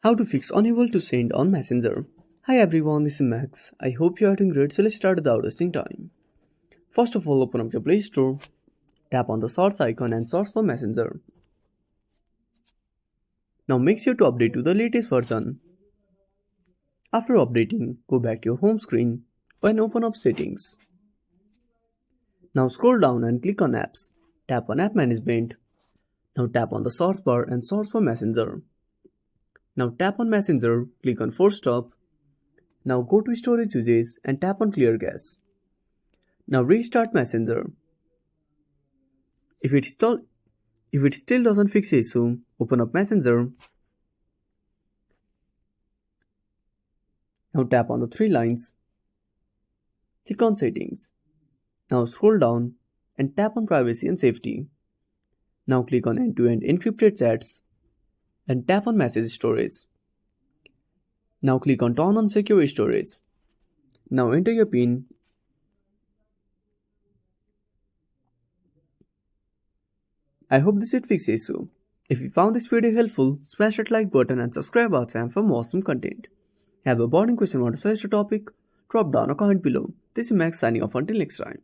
How to fix unable to send on Messenger. Hi everyone, this is Max. I hope you are doing great, so let's start without wasting time. First of all, open up your Play Store, tap on the search icon and search for Messenger. Now make sure to update to the latest version. After updating, go back to your home screen and open up settings. Now scroll down and click on apps. Tap on app management. Now tap on the search bar and search for Messenger. Now tap on Messenger, click on Force Stop. Now go to storage usage and tap on clear cache. Now restart Messenger. If it still doesn't fix the issue, open up Messenger. Now tap on the three lines. Click on settings. Now scroll down and tap on privacy and safety. Now click on end-to-end encrypted chats and tap on message storage. Now click on turn on secure storage. Now enter your PIN. I hope this will fix the issue. If you found this video helpful, smash that like button and subscribe our channel for more awesome content. Have a burning question or want to suggest a topic? Drop down a comment below. This is Max signing off until next time.